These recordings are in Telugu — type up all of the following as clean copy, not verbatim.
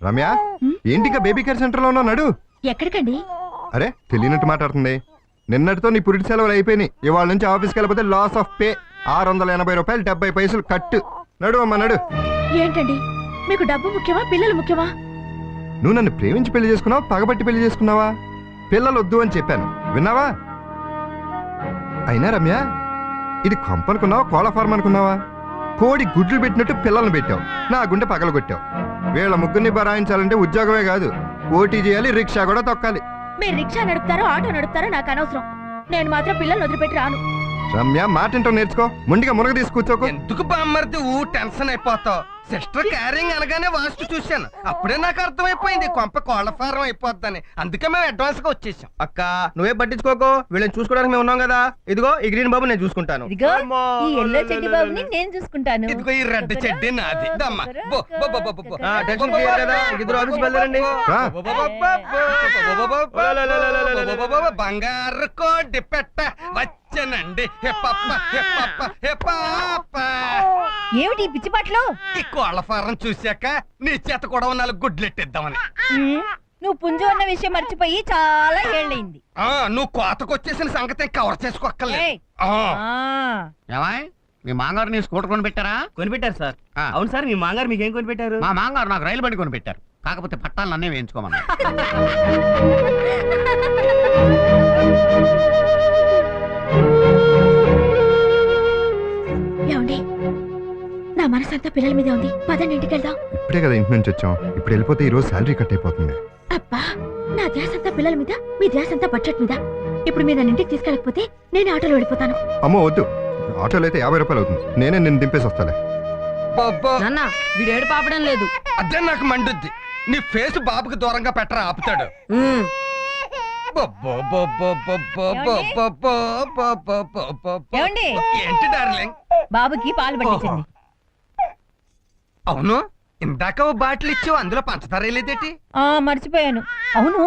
రమ్య ఏంటిగా బేబీ కేర్ సెంటర్ లో ఉన్నాడు? ఎక్కడికండి? అరే తెలియనట్టు మాట్లాడుతుంది. నిన్నటితో నీ పురిటి సెలవులు అయిపోయినాయి. ఇవాళ నుంచి ఆఫీస్కి వెళ్ళిపోతే లాస్ ఆఫ్ పే. 680 రూపాయలు 70 పైసలు కట్టు. నడు అమ్మా నడు. ఏంటండి మీకు డబ్బు ముఖ్యమా పిల్లలు ముఖ్యమా? నువ్వు నన్ను ప్రేమించి పెళ్లి చేసుకున్నావా, పగబట్టి పెళ్లి చేసుకున్నావా? పిల్లలు వద్దు అని చెప్పాను, విన్నావా? అయినా రమ్య, ఇది కొంపనుకున్నావా కోళ్ళ ఫార్మ్ అనుకున్నావా? కోడి గుడ్లు పెట్టినట్టు పిల్లల్ని పెట్టావు, నా గుండె పగలగొట్టావు. వీళ్ళ ముగ్గురిని బరాయించాలంటే ఉద్యోగమే కాదు, ఓటీ చేయాలి, రిక్షా కూడా తొక్కాలి. మీరు రిక్షా నడుపుతారో ఆటో నడుపుతారో నాకు అనవసరం. నేను మాత్రం పిల్లల్ని వదిలిపెట్టి రాను. రమ్య మాటింటో నేర్చుకో, ముందుగా మునగ తీసుకూర్చోకో. ఎందుకు బామ్మర్ది టెన్షన్ అయిపోతావు? సిస్టర్ క్యారింగ్ అనగానే వాస్తు చూశాను, అప్పుడే నాకు అర్థమైపోయింది కొంప కోళ్ల ఫారం అయిపోద్దని. అందుకే మేము అడ్వాన్స్ గా వచ్చేసాం. అక్క నువ్వే పట్టించుకోకో, వీళ్ళని చూసుకోవడానికి మేము ఉన్నాం కదా. ఇదిగో ఈ గ్రీన్ బాబు నేను చూసుకుంటాను. ఇదిగో ఈ ఎల్లో చెడ్డి బాబుని నేను చూసుకుంటాను. ఇదిగో ఈ రెడ్ చెడ్డి నాది. దమ్మా టెన్షన్ క్లియర్ కదా, ఇద్దరు ఆఫీస్కి వెళ్ళారండి. బంగారు కోడి పెట్ట వచ్చానండి. ఏమిటి పిచ్చి పాటలు? ఈ కోళ్ల ఫారం చూశాక నీ చేత కూడా 4 గుడ్లెట్టిద్దామని. నువ్వు పుంజు అన్న విషయం మర్చిపోయి చాలా ఏళ్ళైంది. నువ్వు కోతకొచ్చేసిన సంగతి కవర్ చేసుకోక్కర్లేదు. మీ మాంగారు నీ స్కూటర్ కొని పెట్టారా? కొనిపెట్టారు సార్. అవును సార్, మీ మాంగారు మీకేం కొనిపెట్టారు? మా మాంగారు నాకు రైలు బండి కొని పెట్టారు. కాకపోతే పట్టాలు నన్నే వేయించుకోమన్నారు. ఏమండి, నా మనసంతా పిల్లల మీదే ఉంది. పదండి ఇంటికి వెళ్దాం. ఇప్పుడే కదా ఇంటి నుంచి వచ్చాం, ఇప్పుడు వెళ్ళిపోతే ఈ రోజు శాలరీ కట్ అయిపోతుంది. అబ్బా, నా ధ్యాస అంతా పిల్లల మీద, మీ ధ్యాస అంతా బడ్జెట్ మీద. ఇప్పుడు మీరు నన్ను ఇంటికి తీసుకెళ్ళకపోతే నేను ఆటోలో వెళ్ళిపోతాను. అమ్మో వద్దు, ఆటోలో అయితే 50 రూపాయలు అవుతుంది. నేనే నిన్ను దింపేసి వస్తాలే. వీడేడు పాపడం లేదు. అదే నాకు మండుద్ది. నీ ఫేస్ బాబుకి దూరంగా పెట్టరా, ఆపుతాడు. ఏంటి డార్లింగ్? బాబుకి పాలు పట్టించండి. అవును, ఇందాక ఓ బాటిల్ ఇచ్చావు, అందులో పంచదార వేయలేదేటి? మర్చిపోయాను. అవును,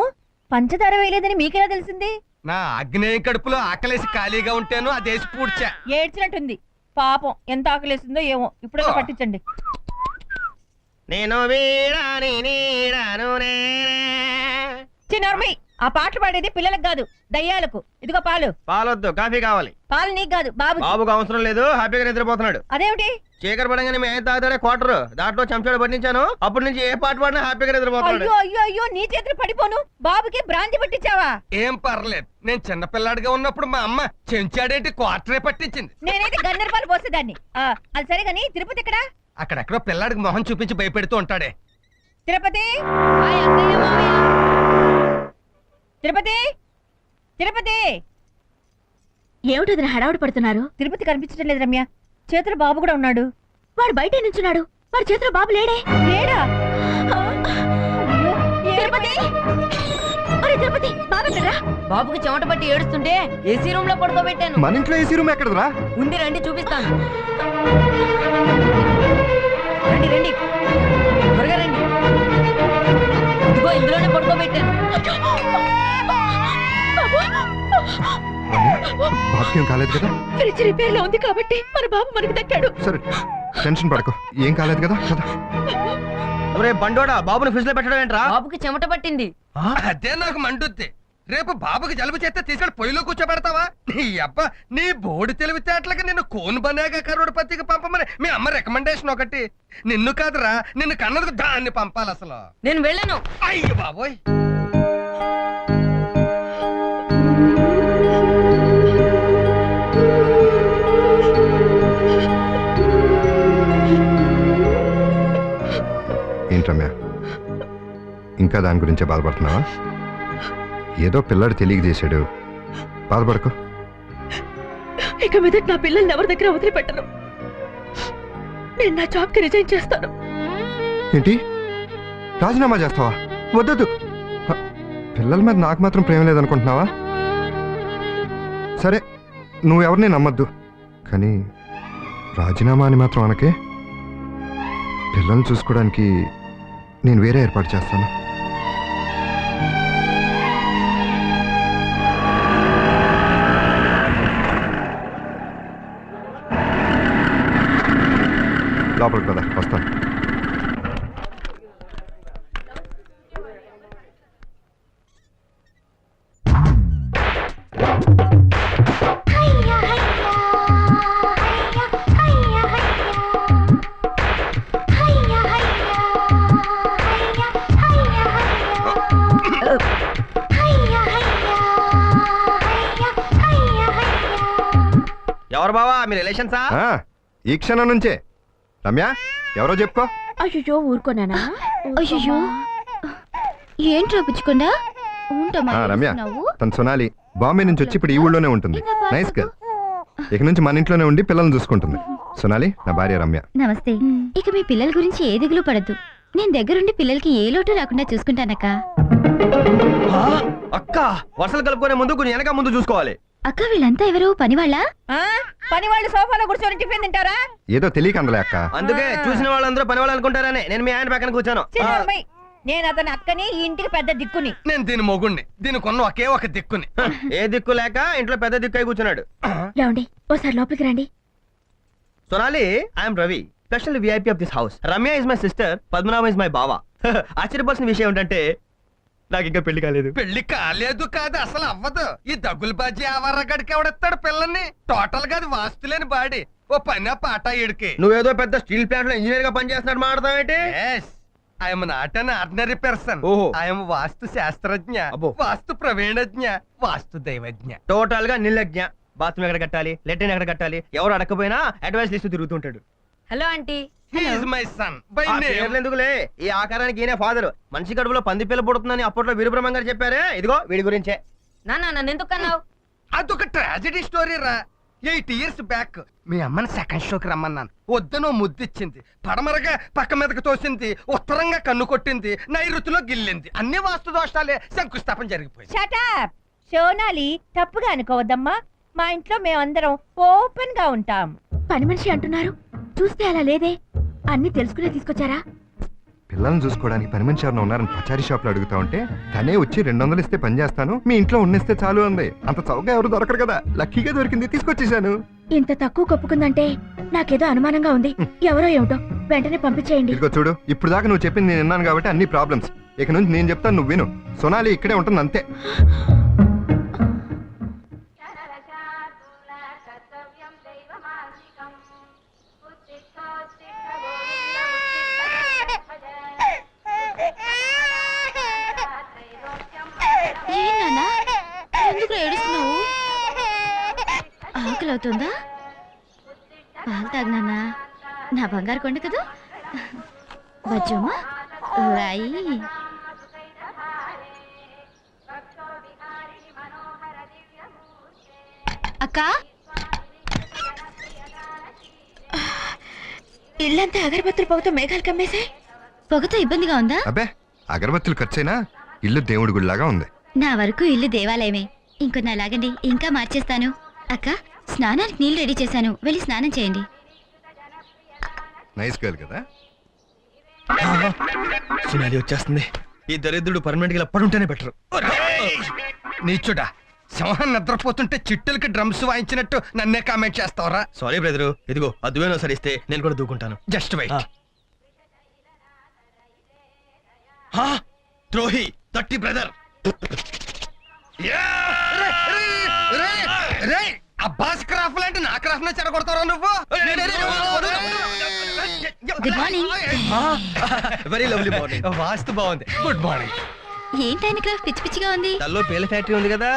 పంచదార వేయలేదని మీకెలా తెలిసింది? నా అగ్నేయ కడుపులో ఆకలేసి ఖాళీగా ఉంటాను, అదేసి పూడ్చా. ఏడ్చినట్టుంది. పాపం ఎంత ఆకలేసిందో ఏమో. ఇప్పుడే పట్టించండి. నేను వీరాని నీరాను చిన్నర్మి, ఆ పాటలు పాడేది పిల్లలకు కాదు, దయ్యాలకు. ఇదిగో పాలు. పాలొద్దు, కాఫీ కావాలి. పాలు నీకు కాదు, బాబు. బాబుకు అవసరం లేదు, హ్యాపీగా నిద్రపోతున్నాడు. అదేమిటి? చీకటి పడంగానే మీ ఆయన తాగుతాడే క్వార్టర్, దాంట్లో చెంచాడు పట్టించాను. అప్పటి నుంచి ఏ పాట పాడినా హ్యాపీగా నిద్రపోతున్నాడు. అయ్యో అయ్యో అయ్యో, నీ చేతులు పడిపోను. బాబుకి బ్రాంతి పట్టించావా? ఏం పర్లేదు, నేను చిన్నపిల్లాడిగా ఉన్నప్పుడు మా అమ్మ చెంచాడేంటి క్వార్టరే పట్టించింది. నేనైతే గన్నెర పాలు పోసేదాన్ని. అది సరే గాని తిరుపతి ఎక్కడా? అక్కడెక్కడో పిల్లాడికి మొహం చూపించి భయపెడుతూ ఉంటాడే. తిరుపతి, తిరుపతి, తిరుపతి. ఏమిటి హడావుడి పడుతున్నారు? తిరుపతి కనిపించడం లేదు రమ్య. చేతులు బాబు కూడా ఉన్నాడు. వాడు బయట నుంచున్నాడు. వాడి చేతులు బాబు లేడే. లేడా? తిరుపతి, తిరుపతి, బాబు ఎక్కడరా? బాబుకి చెమట పట్టి ఏడుస్తుంటే ఏసీ రూమ్ లో పడుకోబెట్టాను. మన ఇంట్లో ఏసీ రూమ్ ఎక్కడరా? ఉంది, రండి చూపిస్తాను. రండి రండి, త్వరగా రండి. ఇదిగో ఇందులోనే పడుకోబెట్టాను. బాబుకి ఏం కాలేదు కదా? ఫ్రిడ్జ్ రిపేర్ లో ఉంది కాబట్టి మన బాబు మనకి దక్కాడు. సరే టెన్షన్ పడకు, ఏం కాలేదు కదా. ఒరే బండోడా, బాబుని ఫ్రిడ్జ్ లో పెట్టడం ఏంట్రా? బాబుకి చెమట పట్టింది. అదే నాకు మండుద్ది. రేపు బాబుకి జలుబు చేస్తే తీసుకొని పొయ్యిలో కూర్చోబెడతావా? నీ అబ్బా, నీ బోడి తెలివితేటలకి నిన్ను కోన్ బనేగా కరోడ్పతికి పంపమని మీ అమ్మ రికమెండేషన్ ఒకటి. నిన్ను కాదురా, నిన్ను కన్నదికు దాన్ని పంపాలి అసలు. నేను వెళ్ళను. అయ్యో బాబోయ్. ఏంటమ్మా, ఇంకా దాని గురించే బాధపడుతున్నావా? ఏదో పిల్లాడు తెలియక చేశాడు, బాధపడకు. ఇక మీద నా పిల్లల్ని ఎవరి దగ్గర వదిలిపెట్టను. నేను నా జాబ్ కి రిజైన్ చేస్తాను. ఏంటి, రాజీనామా చేస్తావా? వద్దొద్దు. పిల్లల మీద నాకు మాత్రం ప్రేమ లేదనుకుంటున్నావా? సరే, నువ్వెవరిని నమ్మద్దు, కానీ రాజీనామా అని మాత్రం అనకే. పిల్లల్ని చూసుకోవడానికి నేను వేరే ఏర్పాటు చేస్తాను. లోపలికి కదా, వస్తాను. మీ రిలేషన్సా? ఆ, ఈ క్షణం నుంచే. రమ్య ఎవరో చెప్పుకో. అయ్యో ఊరుకోనానా? అయ్యో ఏంట్రా పుచ్చుకుండా ఆ, రమ్య తను సొనాలి. బాంబే నుంచి వచ్చి ఇప్పుడు ఈ ఊళ్ళోనే ఉంటుంది. Nice girl. ఇక నుంచి మన ఇంట్లోనే ఉండి పిల్లల్ని చూసుకుంటుంది. సొనాలి నా భార్య రమ్య. నమస్తే. ఇక మీ పిల్లల గురించి ఏ దిగులు పడద్దు. నేను దగ్గరుండి పిల్లలకి ఏ లోటు రాకుండా చూసుకుంటానక్క. ఆ, అక్క వరుసలు కలుపుకునే ముందు కొంచెం వెనక ముందు చూసుకోవాలి. అక్క వీళ్ళంతా ఎవరు పనివాళ్ళ? పని వాళ్ళు సోఫాలో కూర్చొని టిఫిన్ తింటారా? ఏదో తెలియక అందలే అక్క. అందుకే చూసిన వాళ్ళందరూ పని వాళ్ళు అనుకుంటారని నేను మీ ఆయన పక్కన కూర్చాను. నేను అతని అక్కని ఈ ఇంటికి పెద్ద దిక్కుని. నేను దీని మొగుణ్ణి, దీనికి ఉన్న ఒకే ఒక దిక్కుని. ఏ దిక్కు లేక ఇంట్లో పెద్ద దిక్కు అయి కూర్చున్నాడు. లేవండి ఓసారి లోపలికి రండి. Sonali, I'm Ravi, special VIP of this house. Ramya is my sister, Padmanabham is my బావా. ఆశ్చర్యపోవాల్సిన విషయం ఏంటంటే నాకు ఇంకా పెళ్లి కాలేదు. పెళ్లి కాలేదు కాదు, అసలు అవ్వదు. ఈ దగ్గులు బాజీ ఆవర్రగడికి ఎవడెత్తాడు పిల్లల్ని? టోటల్ గా అది వాస్తులేని బాడీ. ఓ పని పాట ఇడికి. నువ్వేదో పెద్ద స్టీల్ ప్లాంట్ లో ఇంజనీర్ గా పనిచేస్తున్నాడు మాట్లాడతావేంటి? I'm not an ordinary person. ఓహో. ఐఎమ్ వాస్తు శాస్త్రజ్ఞ, అబ్బో. వాస్తు ప్రవీణజ్ఞ, వాస్తు దైవజ్ఞ. టోటల్ గా నిర్లజ్ఞ. బాత్రూమ్ ఎక్కడ కట్టాలి, లెట్రిన్ ఎక్కడ కట్టాలి, ఎవరు అడగకపోయినా అడ్వైస్ లిస్ట్ తిరుగుతుంటాడు. Hello aunty. My son by a name. పేర్లు ఎందుకులే, ఈ ఆకారానికి ఈయన ఫాదర్. మనిషి కడుపులో పంది పిల్ల పుడుతుందని అప్పట్లో వీరబ్రహ్మం గారు చెప్పారే, ఇదిగో వీడి గురించే. నాన్న నన్ను ఎందుకు అన్నావు? అదొక ట్రాజెడీ స్టోరీ రా. 8 years బ్యాక్ మీ అమ్మని సెకండ్ షోకి రమ్మన్నాను. వద్దనో ముద్దిచ్చింది, పడమరగా పక్క మీదకి తోసింది, ఉత్తరంగా కన్ను కొట్టింది, నైరుతిలో గిల్లింది. అన్ని వాస్తు దోషాలే, శంకుస్థాపన జరిగిపోయింది. షటప్ సోనాలి, తప్పుగా అనుకోవద్దమ్మా. మా ఇంట్లో మేమందరం ఓపెన్ గా ఉంటాం. పని మనిషి అంటున్నారు, చూస్తే అలా లేదే. అన్ని తెలుసుకునే తీసుకొచ్చారా? పిల్లల్ని చూసుకోవడానికి పని మనిషి ఎవరైనా ఉన్నారని పచారీ షాప్ లో అడుగుతా ఉంటే తనే వచ్చి 200 ఇస్తే పని చేస్తాను, మీ ఇంట్లో ఉన్నిస్తే చాలు అంది. అంత చౌకగా ఎవరు దొరకరు కదా, లక్కీగా దొరికింది, తీసుకొచ్చేసాను. ఇంత తక్కువ కప్పుకుందంటే నాకేదో అనుమానంగా ఉంది. ఎవరో ఏమిటో, వెంటనే పంపించేయండి. ఇదిగో చూడు, ఇప్పుడు దాకా నువ్వు చెప్పింది నేను విన్నాను కాబట్టి అన్ని ప్రాబ్లమ్స్. ఇక నుంచి నేను చెప్తాను, నువ్వు విను. సొనాలి ఇక్కడే ఉంటుంది అంతే. ఎందుకు ఏడుస్తున్నావు? ఆకలి అవుతుందా? పాలు తాగినానా? నా బంగారు కొండ కదా. బజ్జమ్మా రాయి. అక్క, ఇల్లంతా అగరబత్తులు పొగతో మేఘాలు కమ్మేశాయి. పొగతో ఇబ్బందిగా ఉందా? అబ్బే, అగరబత్తులు ఖర్చైనా ఇల్లు దేవుడి గుడిలాగా ఉంది. నా వరకు ఇల్లు దేవాలయమే. ఇంకొన్న లాగండి, ఇంకా మార్చేస్తాను. అక్క, స్నానానికి నీళ్లు రెడీ చేశాను, వెళ్ళి స్నానం చేయండి. నైస్ గర్ల్ కదా. సునాలి వచ్చేస్తుంది. ఈ దరిద్రుడు పర్మనెంట్ గా పడుంటేనే బెటర్. నీచుడా, సింహం నిద్రపోతుంటే చిట్టులకి డ్రమ్స్ వాయించినట్టు నన్నే కామెంట్ చేస్తావరా? సారీ బ్రదరు, ఇదిగో అదువేనో సరిస్తే నేను కూడా దూకుంటాను. Just wait. ద్రోహి, తట్టి బ్రదర్. అబ్బాస్ క్రాఫ్ట్ లాంటి నా క్రాఫ్ట్ నే చెడగొడతారా నువ్వు? Good morning. Very lovely morning. వాస్తు బాగుంది. Good morning. ఏంటైన క్రాఫ్ట్ పిచ్చి పిచ్చిగా ఉంది? తల్లో పేల ఫ్యాక్టరీ ఉంది కదా,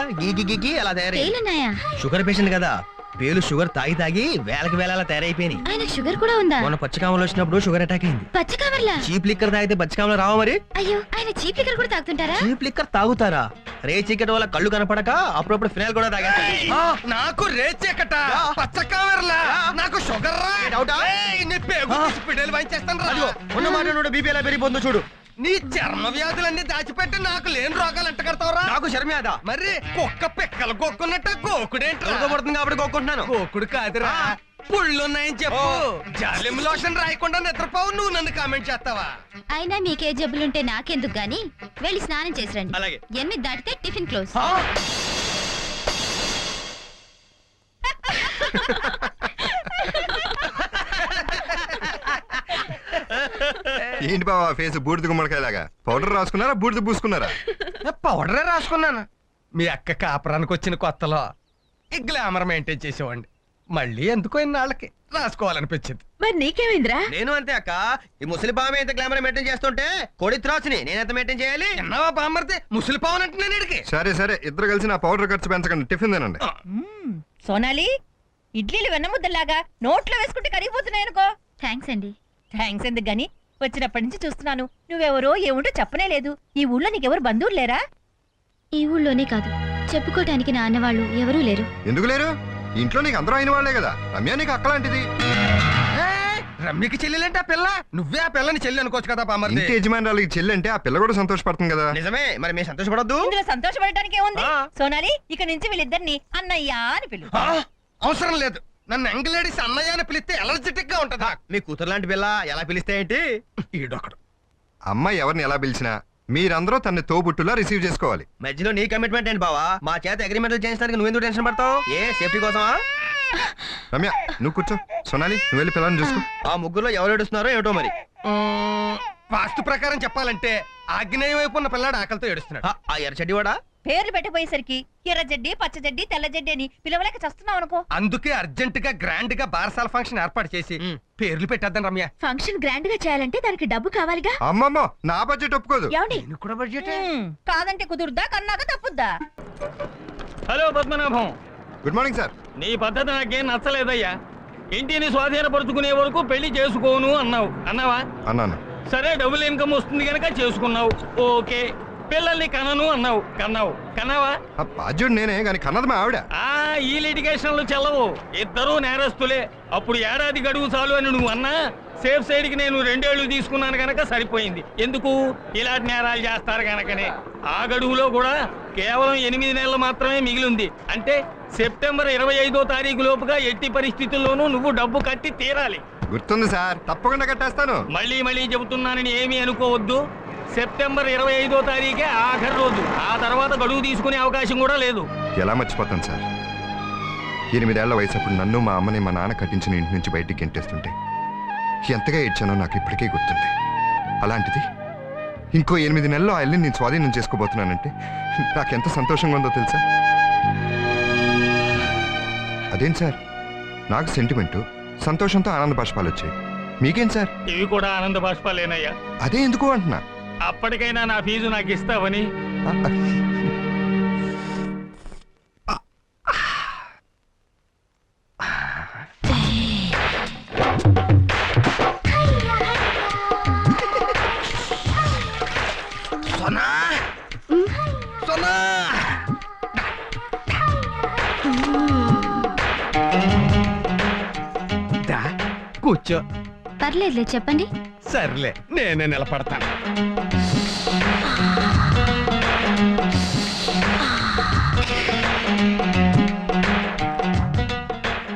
గీ అలా తయారై. పేలున్నాయా? షుగర్ పేషెంట్ కదా, పేలు షుగర్ తాగి తాగి వేలకి వేల తయారైపోయినాయి. ఆయనకు షుగర్ కూడా ఉందా? మొన్న పచ్చకామలు వచ్చినప్పుడు షుగర్ అటాక్ అయింది. పచ్చకామర్లా? చీప్ లిక్కర్ తాగితే పచ్చకామలు రావా మరి? అయ్యో, ఆయన చీప్ లిక్కర్ కూడా తాగుతుంటారా? చీప్ లిక్కర్ తాగుతారా? రే చీకటి వల్ల కళ్ళు కనపడక అప్పుడప్పుడు ఫినాయిల్ కూడా తాగేస్తారు. నాకు రేచెక్కట పచ్చ కావర్లా, నాకు షుగర్ రా. డౌటా? పిడేలు వాయించేస్తాను రా. అదిగో, ఉన్న మాట బీపీ ఎలా పెరిగిపోతుందో చూడు. నీ చర్మ వ్యాధులన్నీ దాచిపెట్టి నాకు లేని రోగాలు అంట కడతావురా? నాకు శర్మేదా మరి కుక్క పిక్కలు గోక్కున్నట్టు గోకుడేంట్రా? పడుతుంది కాబట్టి గోక్కుంటున్నాను. గోకుడు కాదురా, పుళ్ళున్నాయని చెప్పు. జాలిం లోషన్ రాయకుండా నిద్రపోవు, నువ్వు నన్ను కామెంట్ చేస్తావా? అయినా మీకే జబ్బులుంటే నాకెందుకు గాని, వెళ్ళి స్నానం చేసి రండి. అలాగే. 8 దాటితే టిఫిన్ క్లోజ్. ఏంటి బావా ఫేస్ బూడిద గుమ్మడికాయలాగా? పౌడర్ రాసుకున్నారా, బూడిద పూసుకున్నారా? పౌడరే రాసుకున్నాను. మీ అక్క కాపురానికి వచ్చిన కొత్తలో ఈ గ్లామర్ మెయింటైన్ చేసేవాడిని. మళ్ళీ ఎందుకో ఇన్నాళ్ళకి రాసుకోవాలనిపించింది. మరి నీకేమైందిరా? నేను అంతే అక్క. ఈ ముసలి పాము ఎంత గ్లామర్ మెయింటైన్ చేస్తుంటే కోడి త్రాసుని నేను ఎంత మెయింటైన్ చేయాలి? ఎన్నవా బామ్మర్ది, ముసలి పావునంటే నేను ఇడికి. సరే సరే, ఇద్దరు కలిసి నా పౌడర్ ఖర్చు పెంచకండి, టిఫిన్ తినండి. సోనాలి, ఇడ్లీలు వెన్నముద్దలాగా నోట్లో వేసుకుంటే కరిగిపోతున్నాయనుకో. థ్యాంక్స్ అండి. థ్యాంక్స్ ఎందుకు గాని, వచ్చినప్పటి నుంచి చూస్తున్నాను నువ్వెవరో ఏముంటో చెప్పనే లేదు. ఈ ఊళ్ళో నీకెవరు బంధువులు లేరా? ఈ ఊళ్ళోనే కాదు, చెప్పుకోవటానికి నా అన్నవాళ్ళు ఎవరూ లేరు. ఎందుకు లేరు? ఇంట్లో నీకు అందరూ అయిన వాళ్ళే కదా. రమ్య నీకు అక్కలాంటిది. రమ్యకి చెల్లెలంటే ఆ పిల్ల, నువ్వే ఆ పిల్లని చెల్లి అనుకోవచ్చు కదా బామ్మర్ది. ఇంటి యజమానురాలకి చెల్లి అంటే ఆ పిల్ల కూడా సంతోషపడుతుంది కదా. నిజమే, మరి మేము సంతోషపడద్దు? ఇందులో సంతోషపడటానికి ఏముంది? ఆ. సోనాలి, ఇక నుంచి వీళ్ళిద్దరిని అన్నయ్య అని పిలు. ఆ, అవసరం లేదు. నన్ను యంగ్లేడీస్ అన్నయ్య అని పిలిస్తే ఎలర్జెటిక్ గా ఉంటదా? మీ కూతురు లాంటి పిల్ల ఎలా పిలిస్తే ఏంటి? ఈడొకడు. అమ్మాయి ఎవరిని ఎలా పిలిచినా మీరందరూ తన్ని తోబుట్టులా రిసీవ్ చేసుకోవాలి. మధ్యలో నీ కమిట్మెంట్ ఏంటి బావా? మా చేత అగ్రిమెంట్లు చేయించడానికి నువ్వెందుకు టెన్షన్ పడతావు? ఏ సేఫ్టీ కోసమా? రమ్య నువ్వు కూర్చో. సోనాలి నువ్వు వెళ్ళి పిల్లని చూసుకో. ఆ ముగ్గురులో ఎవరు ఏడుస్తున్నారో ఏమిటో మరి. వాస్తు ప్రకారం చెప్పాలంటే ఆగ్నేయం వైపు ఉన్న పిల్లాడు ఆకలితో ఏడుస్తున్నాడు. ఆ ఎర్రచెడ్డి వాడా? పేర్లు పెట్టిపోయేసరికి ఎర్ర జడ్డి, పచ్చ జడ్డి, తెల్ల జడ్డి అని పిలవలేక చస్తున్నావు అనుకో. అందుకే అర్జెంట్ గా గ్రాండ్ గా బారసాల ఫంక్షన్ ఏర్పాటు చేసి పేర్లు పెట్టేద్దాం రమ్య. ఫంక్షన్ గ్రాండ్ గా చేయాలంటే దానికి డబ్బు కావాలిగా. అమ్మమ్మో నా బడ్జెట్ ఒప్పుకోదు. ఏమండి? నేను కూడా బడ్జెట్. కాదంటే కుదురుద్దా, కన్నాక తప్పుద్దా? Hello Padmanabham, good morning sir. నీ పద్ధతి నాకేం నచ్చలేదయ్యా. ఇంటిని స్వాధీనపరుచుకునే వరకు పెళ్లి చేసుకోను అన్నావా? అన్నాను. సరే, డబుల్ ఇన్కమ్ వస్తుంది కనుక చేసుకున్నావు, ఓకే. పిల్లల్ని కనను కన్నావా? ఆ బాధ్యుడు నేనే కానీ కన్నది మా ఆవిడ. ఈ లిటిగేషన్లు చెల్లవు, ఇద్దరూ నేరస్తులే. అప్పుడు ఏడాది గడువు చాలు అని నువ్వు అన్నా, సేఫ్ సైడ్ కి నేను 2 ఏళ్లు తీసుకున్నాను గనక సరిపోయింది. ఎందుకు? ఇలాంటి నేరాలు చేస్తారు గనకనే. ఆ గడువులో కూడా కేవలం 8 నెలలు మాత్రమే మిగిలింది. అంటే సెప్టెంబర్ 25వ తారీఖు లోపుగా ఎట్టి పరిస్థితుల్లోనూ నువ్వు డబ్బు కట్టి తీరాలి. గుర్తుంది సార్, తప్పకుండా కట్టేస్తాను. మళ్ళీ చెబుతున్నానని ఏమీ అనుకోవద్దు. సెప్టెంబర్ 25వ తారీఖే ఆఖరి రోజు. ఆ తర్వాత గడువు తీసుకునే అవకాశం కూడా లేదు. ఎలా మర్చిపోతాను సార్? 8 ఏళ్ల వయసప్పుడు నన్ను మా అమ్మని మా నాన్న కట్టించిన ఇంటి నుంచి బయటికి గెంటేస్తుంటే ఎంతగా ఏడ్చానో నాకు ఇప్పటికే గుర్తుంది. అలాంటిది ఇంకో 8 నెలల్లో ఆ ఇల్లుని నేను స్వాధీనం చేసుకోబోతున్నానంటే నాకెంత సంతోషంగా ఉందో తెలుసా? అదేం సార్, నాకు సెంటిమెంటు, సంతోషంతో ఆనంద బాష్పాలు వచ్చాయి. మీకేం సార్? ఇవి కూడా ఆనంద బాష్పాలేనయ్యా. అదే ఎందుకు అంటున్నా. అప్పటికైనా నా ఫీజు నాకు ఇస్తావని. సోనా దా కూర్చో. పర్లేదులే, చెప్పండి. సర్లే, నేనే నిలబడతాను.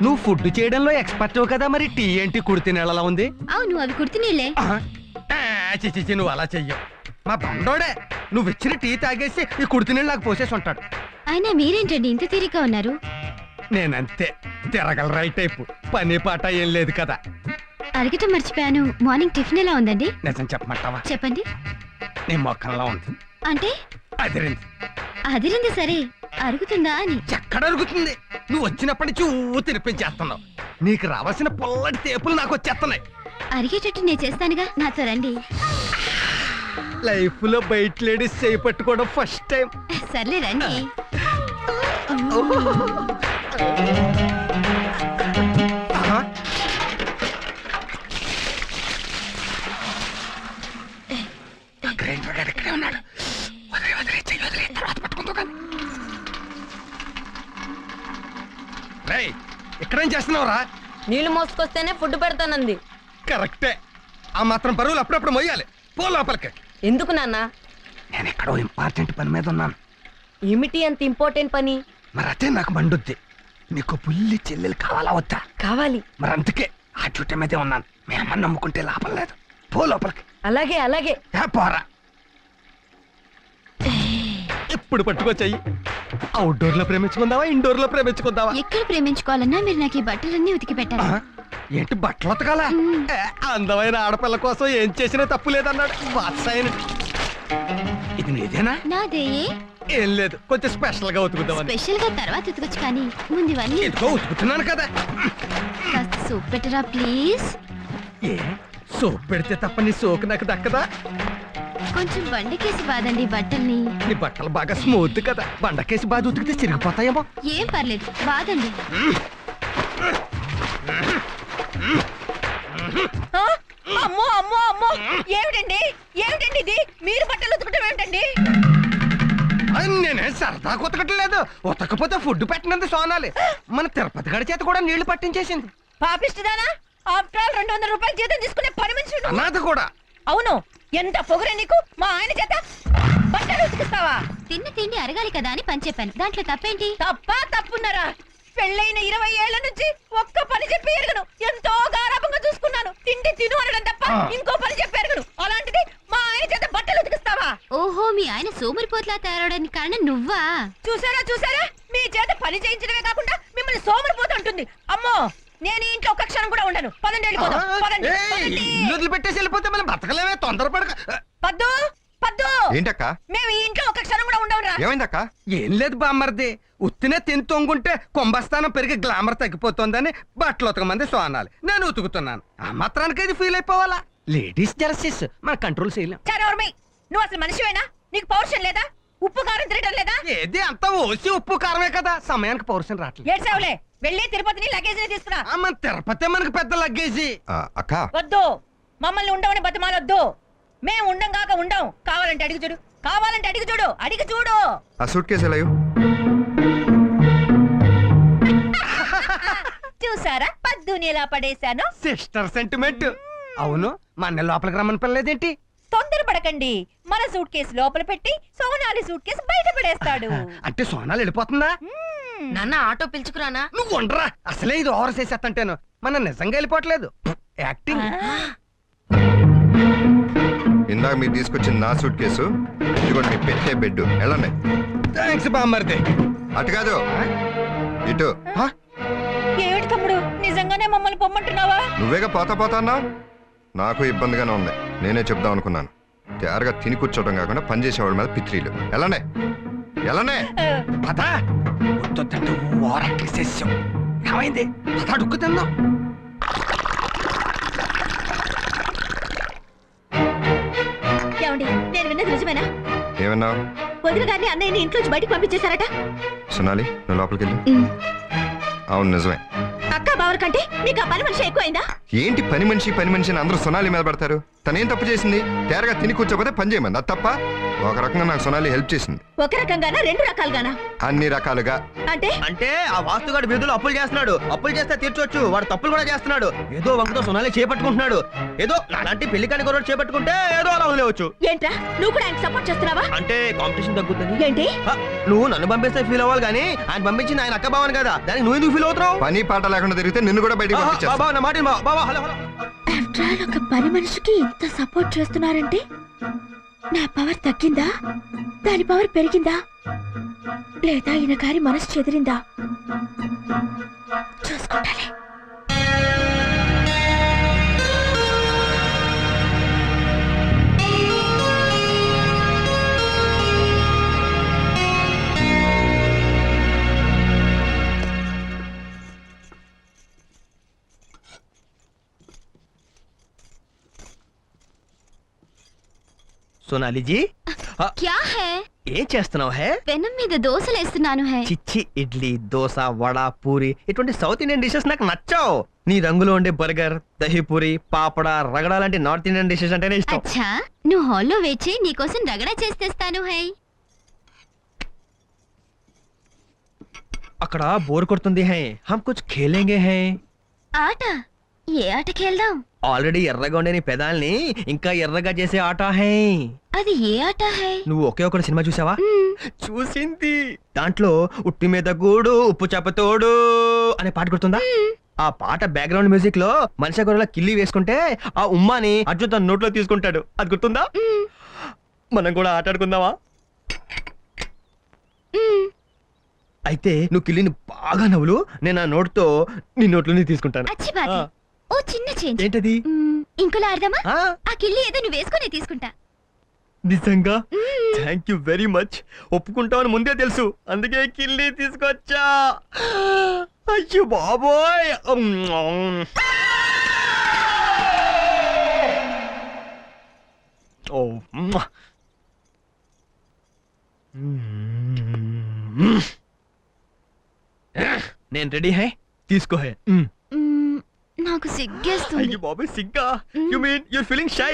నువ్వు ఫుడ్ చేయడంలో ఎక్స్పర్ట్ కదా, మరి టీ ఏంటి కుడితి నెలలా ఉంది? అవును, అవి కుర్తి నీళ్ళే. చిచి నువ్వు అలా చెయ్యవు. మా బండోడే నువ్వు ఇచ్చిన టీ తాగేసి ఈ కుడితి నీళ్ళు నాకు పోసేసి ఉంటాడు. అయినా మీరేంటండి ఇంత తీరిగ్గా ఉన్నారు? నేనంతే, తిరగల రైట్ టైపు. పని పాట ఏం లేదు కదా. అడగటం మర్చిపోయాను, మార్నింగ్ టిఫిన్ ఎలా ఉందండి? నిజం చెప్పమంటావా? చెప్పండి. నీ మొక్కల్లో ఉంది. అంటే అదిరింది. అదిరింది సరే, అరుగుతుందా అని. ఎక్కడ అరుగుతుంది? నువ్వు వచ్చినప్పటి నుంచి తినిపించేస్తున్నావు. నీకు రావాల్సిన పొల్లటి తేపులు నాకు వచ్చేస్తున్నాయి. అరిగేటట్టు నేను చేస్తానుగా, నాతో రండి. లైఫ్ లో బయట లేడీస్ చేయి పట్టుకోవడం ఫస్ట్ టైం. సర్లే రండి. ఉన్నాడు. తర్వాత పట్టుకుంటూ కానీ. రేయ్, ఇక్కడేం చేస్తున్నావురా? నీళ్లు మోసుకొస్తేనే ఫుడ్ పెడతానంది. కరెక్టే. ఆ మాత్రం బరువులు అప్పుడప్పుడు మొయ్యాలి. పో లోపలికి. ఎందుకు నాన్న? నేను ఎక్కడో ఇంపార్టెంట్ పని మీద ఉన్నాను. ఏమిటి అంత ఇంపార్టెంట్ పని? మరి అదే నాకు మండుద్ది. నీకు పుల్లి చెల్లెలు కావాలా వద్దా? కావాలి. మరి అందుకే ఆ చుట్ట మీదే ఉన్నాను. మీ అమ్మని నమ్ముకుంటే లాభం లేదు. పో లోపలికి. అలాగే పోరా. ఇప్పుడు పట్టుకొచ్చాయి. అవుట్డోర్ లో ప్రేమించుకుందావా, ఇండోర్ లో ప్రేమించుకుందావా? ఎక్కడ ప్రేమించుకోవాలన్నా మీరు నాకు ఈ బట్టలన్నీ ఉతికి పెట్టారు. ఏంటి బట్టలు ఉతకాలా? అందమైన ఆడపిల్ల కోసం ఏం చేసినా తప్పు లేదన్నాడు వాత్సాయన. ఇది నీదేనా? నాదే. ఏం లేదు, కొంచెం స్పెషల్ గా ఉతుకుదామని. స్పెషల్ గా తర్వాత ఉతకొచ్చు, కానీ ముందు ఇవన్నీ ఎందుకో ఉతుకుతున్నాను కదా. కాస్త సూప్ పెట్టరా ప్లీజ్. ఏ సోప్ పెడితే తప్ప నీ సోకు నాకు దక్కదా? కొంచెం బండకేసి బాదండి బట్టల్ని. నీ బట్టలు బాగా స్మూత్ కదా, బండకేసి బాగా ఉతికితే చిరిగిపోతాయేమో. ఏం పర్లేదు, బాదండి. ఆ? అమ్మో అమ్మో అమ్మో ఏమిటండి ఏమిటండి ఇది మీరు బట్టలు ఉతకటం ఏమిటండి నేనే సరదా ఉతకట్లేదు, ఉతకపోతే ఫుడ్ పెట్టినందుకు సోనాలి. మన తిరుపతి గడి చేత కూడా నీళ్లు పట్టించేసింది. పాపిస్తుందానా ఆఫ్టర్ ఆల్ 200 రూపాయలు జీతం తీసుకునే పని మనిషి నువ్వు. అనాథ కూడా. అవును, ఎంత పొగరే నీకు. మా ఆయన చేత బట్టలు ఉతికిస్తావా? తిన్న తిండి అరగాలి కదా అని పని చెప్పాను, దాంట్లో తప్పేంటి? తప్పా తప్పున్నారా? పెళ్ళైన 20 ఏళ్ల నుంచి ఒక్క పని చెప్పి ఎరగను. ఎంతో గారాభంగా చూసుకున్నాను. తిండి తిను అనడం తప్ప ఇంకో పని చెప్పి ఎరగను. అలాంటిది మా ఆయన చేత బట్టలు ఉతికిస్తావా? ఓహో, మీ ఆయన సోమరిపోట్లా తయారవడానికి కారణం నువ్వా? చూసారా చూసారా, మీ చేత పని చేయించడమే కాకుండా మిమ్మల్ని సోమరిపోతూ ఉంటుంది. అమ్మో, నేను ఈ ఇంట్లో ఒక్క క్షణం కూడా ఉండను. పదండి వెళ్ళిపోదాం. పదండి, పదండి. ఇల్లు వదిలిపెట్టేసి వెళ్ళిపోతే మనం బతకలేమే, తొందరపడక. పద్దు పద్దు, ఏంటక్క? మేము ఈ ఇంట్లో ఒక్క క్షణం కూడా ఉండవురా. ఏమైందక్క? ఏం లేదు బామ్మర్ది, ఉత్తినే తిని తొంగుంటే కుంభస్థానం పెరిగి గ్లామర్ తగ్గిపోతుందని బట్టలు ఉతకమంది సోనాలి. నేను ఉతుకుతున్నాను. ఆ మాత్రానికి ఇది ఫీల్ అయిపోవాలా? లేడీస్ జెలసీస్ మన కంట్రోల్ చేయలేం. చారవర్మి, నువ్వు అసలు మనిషివేనా? నీకు పౌరుషం లేదా? ఉప్పు కారం తిరగడం లేదా? ఏది అంతా ఓసి ఉప్పు కారమే కదా, సమయానికి పౌరుషం రావట్లేదు. ఏడ్చావులే, వెళ్ళి తిరుపతిని లగేజ్ తీసుకురా. మన తిరుపతి మనకు పెద్ద లగ్గేజీ. అక్క, వద్దు, మమ్మల్ని ఉండవని బతిమాలొద్దు. మేము ఉండం కాక ఉండం. కావాలంటే అడిగి చూడు, కావాలంటే అడిగి చూడు, అడిగి చూడు. ఆ సూట్ కేసు ఎలా? చూసారా పద్దుని ఎలా పడేశాను? Sister sentiment. అవును, మన లోపలికి రమ్మని పిల్లలేదేంటి? తొందరపడకండి. మన సూట్ కేసు లోపల పెట్టి సోనాలి సూట్ కేసు బయట పడేస్తాడు. అంటే సోనాలు వెళ్ళిపోతుందా? నాన్న ఆటో పిలుచుకురానా? నువ్వు ఉండరా, అసలే ఇది ఓవర్ చేసేస్తంటేను. మన నిజంగా వెళ్ళిపోవట్లేదు, యాక్టింగ్. ఇందాక మీరు తీసుకొచ్చిన నా సూట్ కేసు, ఇదిగోండి మీ పెట్టే బెడ్. వెళ్ళండి. థ్యాంక్స్ బామ్మర్ది. అటు కాదు, ఇటు. ఏమిటి తమ్ముడు, నిజంగానే మమ్మల్ని పొమ్మంటున్నావా? నువ్వేగా పోతా పోతా అన్నా? నాకు ఇబ్బందిగానే ఉంది. నేనే చెప్దాం అనుకున్నాను. తయారుగా తిని కూర్చోవడం కాకుండా పని చేసేవాడి మీద పిత్రీలు. వెళ్ళండి, వెళ్ళండి. పదా వద్దంటే ఓరక్కి చేసాం. ఏమైంది? పదా అడుక్కు తిందాం. ఏమండి, నేను విన్నది నిజమేనా? ఏమన్నావు? వదిన గారిని అన్నయ్యని ఇంట్లోంచి బయటకు పంపించేశారట. సునాలి, నువ్వు లోపలికి వెళ్ళు. అవును, నిజమే. అక్క బావర్ కంటే మీకు ఆ పని మనిషి ఎక్కువైందా? ఏంటి పని మనిషి పని మనిషి అని అందరూ సొనాలి మీద పడతారు? తనేం తప్పు చేసింది? తేరగా తిని కూర్చోపోతే పని చేయమంది, అది తప్ప? ఒక రకంగా నాకు సొనాలి హెల్ప్ చేసింది. ఒక రకంగానా, రెండు రకాలుగానా? అన్ని రకాలుగా. అంటే అంటే ఆ వాస్తుగాడు వీధులు అప్పులు చేస్తున్నాడు. అప్పులు చేస్తే తీర్చొచ్చు, వాడు తప్పులు కూడా చేస్తున్నాడు. ఏదో వంకతో సొనాలి చేపట్టుకుంటున్నాడు. ఏదో అలాంటి పెళ్లి కాని గొడవ చేపట్టుకుంటే ఏదో అలా వదిలేవచ్చు. ఏంట్రా, నువ్వు కూడా ఆయన సపోర్ట్ చేస్తున్నావా? అంటే కాంపిటీషన్ తగ్గుతుంది. ఏంటి? నువ్వు నన్ను పంపిస్తే ఫీల్ అవ్వాలి కానీ ఆయన పంపించింది ఆయన అక్క బావని కదా, దానికి నువ్వు ఎందుకు ఫీల్ అవుతున్నావు? పని పాట లేకుండా తిరిగితే నిన్ను కూడా బయటికి పంపించేస్తా. బాబా నా మాట విను, బాబా. Hello hello. ఆఫ్టర్ ఆల్ ఒక పని మనిషికి ఇంత సపోర్ట్ చేస్తున్నారంటే నా పవర్ తగ్గిందా, దాని పవర్ పెరిగిందా, లేదా ఈయన గారి మనసు చెదిరిందా? చూసుకుంటాలే. సోనాలిజీ, క్యా హై? ఏం చేస్తున్నావు? హే, పెనం మీద దోశలేస్తున్నాను హై. చిచ్చి, ఇడ్లీ, దోశ, వడ, పూరి ఇటువంటి సౌత్ ఇండియన్ డిషెస్ నాకు నచ్చావు. నీ రంగులో ఉండే బర్గర్, దహీపూరి, పాపడ, రగడ లాంటి నార్త్ ఇండియన్ డిషెస్ అంటేనే ఇష్టం. అచ్చా, నువ్వు హాల్లో వేచి నీకోసం రగడా చేస్తేస్తాను హై. అక్కడ బోర్ కొడుతుంది. హై, హమ్ కుచ్ ఖేలేంగే. హై, ఆట? ఏ ఆట ఖేల్దాం? ఆల్రెడీ ఎర్రగా ఉండే నీ పెదాల్ని ఇంకా ఎర్రగా చేసే ఆట. హై, అది ఏ ఆట హై? నువ్వు ఒకే ఒక సినిమా చూసావా? చూసింది. దాంట్లో ఉట్టి మీద గూడు ఉప్పు చేపతోడు అనే పాట గుర్తుందా? ఆ పాట బ్యాక్గ్రౌండ్ మ్యూజిక్ లో మనిషి గొర్రెల కిల్లి వేసుకుంటే ఆ ఉమ్మాని అర్జున్ తన నోట్లో తీసుకుంటాడు. అది గుర్తుందా? మనం కూడా ఆటాడుకుందామా? అయితే నువ్వు కిల్లిని బాగా నవ్వులు, నేను ఆ నోట్తో నీ నోట్లోని తీసుకుంటాను. అచ్చి బాధ. ఓ చిన్న చేంజ్. ఏంటది? ఇంకోలా ఆడదామా? ఆ, ఆ కిల్లి ఏదో నువ్వు వేసుకొని తీసుకుంటా. నిజంగా? Thank you very much. ఒప్పుకుంటావని ముందే తెలుసు, అందుకే కిల్లి తీసుకొచ్చా. అయ్యో బాబోయ్. ఓ, నేను రెడీ. హై, తీసుకో హే నాకు సిగ్గేస్తుంది అయ్యో బాబు సిగ్గా you mean you feeling shy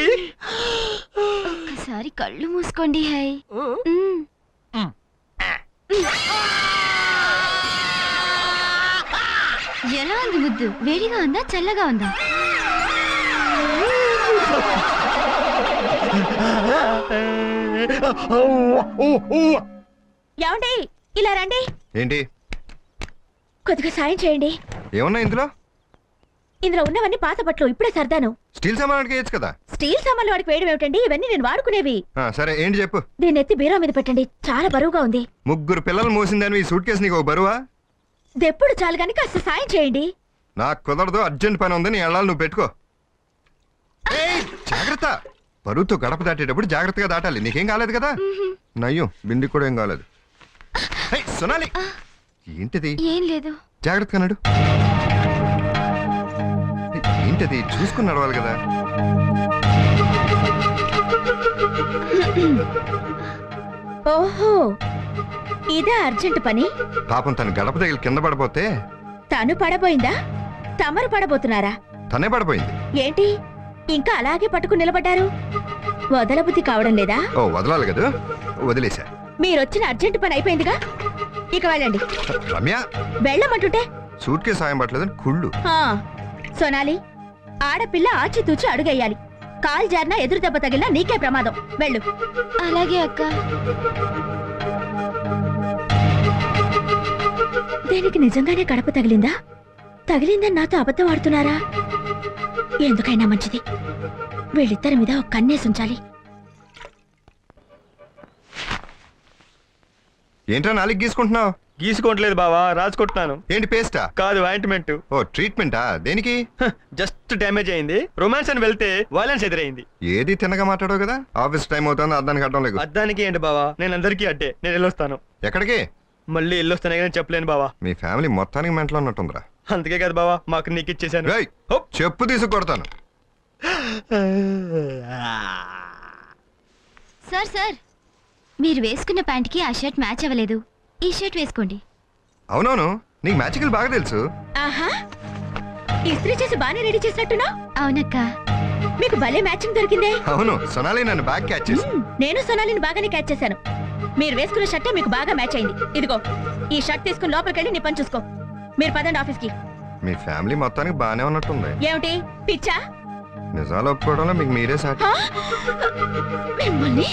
ఒక్కసారి కళ్ళు మూసుకోండి హై ఎలా ఉంది ముద్దు వేడిగా ఉందా చల్లగా ఉందా ఏమండి ఇలా రండి ఏంటి కొద్దిగా సాయం చేయండి ఏమన్నా ఇందులో ఇందులో ఉన్నవన్నీ పాత బట్టలు ఇప్పుడే సర్దాను స్టీల్ సామాన్కి వేయచ్చు కదా స్టీల్ సామాన్లు వాడికి వేయడం ఏమిటండి ఇవన్నీ నేను వాడుకునేవి సరే ఏంటి చెప్పు దీన్ని ఎత్తి బీరో మీద పెట్టండి చాలా బరువుగా ఉంది 3 పిల్లలు మోసిందని ఈ సూట్ కేసు నీకు ఒక బరువా దెప్పుడు చాలు గాని కాస్త సాయం చేయండి నాకు కుదరదు అర్జెంట్ పని ఉంది నీ వెళ్ళాలి నువ్వు పెట్టుకో ఏయ్, జాగ్రత్త బరువుతో గడప దాటేటప్పుడు జాగ్రత్తగా దాటాలి నీకేం కాలేదు కదా నయ్యం బిండికి కూడా ఏం కాలేదు ఏయ్, సొనాలి ఏంటిది ఏం లేదు జాగ్రత్తగా నడు ఏయ్, ఏంటిది చూసుకుని నడవాలి కదా ఓహో ఇదే అర్జెంట్ పని పాపం తను గడప దగ్గర కింద పడిపోతే తను పడబోయిందా తమరు పడబోతున్నారా తనే పడిపోయింది ఏంటి ఇంకా అలాగే పట్టుకుని నిలబడ్డారు వదలబుద్ధి కావడం లేదా ఓ వదలాలి కదా వదిలేశా మీరొచ్చిన అర్జెంట్ పని అయిపోయిందిగా ఇక వెళ్ళండి రమ్య వెళ్ళమంటుంటే సూట్ కేసు సాయం పట్టలేదని కుళ్ళు ఆ, సోనాలి ఆడపిల్ల ఆచితూచి అడుగేయాలి కాలు జారినా ఎదురు దెబ్బ తగిలినా నీకే ప్రమాదం వెళ్ళు అలాగే అక్క దీనికి నిజంగానే గడప తగిలిందా తగిలిందని నాతో అబద్ధం ఆడుతున్నారా ఎందుకైనా మంచిది వీళ్ళిద్దరి మీద ఒక కన్నేసి ఉంచాలి ఏంట్రా నాలుగు గీసుకుంటున్నావు గీసుకోవట్లేదు బావా రాసుకుంటున్నాను ఏంటి పేస్టా కాదు ఆయింట్మెంట్ ఓ ట్రీట్మెంటా దేనికి జస్ట్ డ్యామేజ్ అయింది రొమాన్స్ అని వెళ్తే వైలెన్స్ ఎదురైంది ఏది తిన్నగా మాట్లాడవు కదా ఆఫీస్ టైం అవుతుంది అర్థానికి అడ్డం లేదు అద్దానికి ఏంటి బావా నేను అందరికీ అడ్డే నేను వెళ్ళొస్తాను ఎక్కడికి మళ్ళీ వెళ్ళొస్తానే కానీ చెప్పలేను బావా మీ ఫ్యామిలీ మొత్తానికి మెంట్లో ఉన్నట్టుందిరా అందుకే కదా బావా మాకు నీకు ఇచ్చేసాను రేయ్, చెప్పు తీసుకు కొడతాను సార్ సార్ మీరు వేసుకున్న ప్యాంట్కి ఆ షర్ట్ మ్యాచ్ అవ్వలేదు ఈ షర్ట్ వేసుకోండి అవునవును నీకు మ్యాజికల్ బాగా తెలుసు ఆహా ఇస్త్రీ చేసి బానే రెడీ చేసినట్టున్నా అవునక్క మీకు భలే మ్యాచింగ్ దొరికిందే అవును సొనాలి నన్ను బ్యాగ్ క్యాచ్ చేసి నేను సోనాలిని బాగానే క్యాచ్ చేశాను మీరు వేసుకున్న షర్టే మీకు బాగా మ్యాచ్ అయింది ఇదిగో ఈ షర్ట్ తీసుకుని లోపలికి వెళ్ళి నీ పని చూసుకో మీరు పదండి ఆఫీస్ కి మీ ఫ్యామిలీ మొత్తానికి బానే ఉన్నట్టుంది ఏమిటి పిచ్చా నిజాలు ఒప్పుకోవడంలో మీకు మీరే సాటి మిమ్మల్ని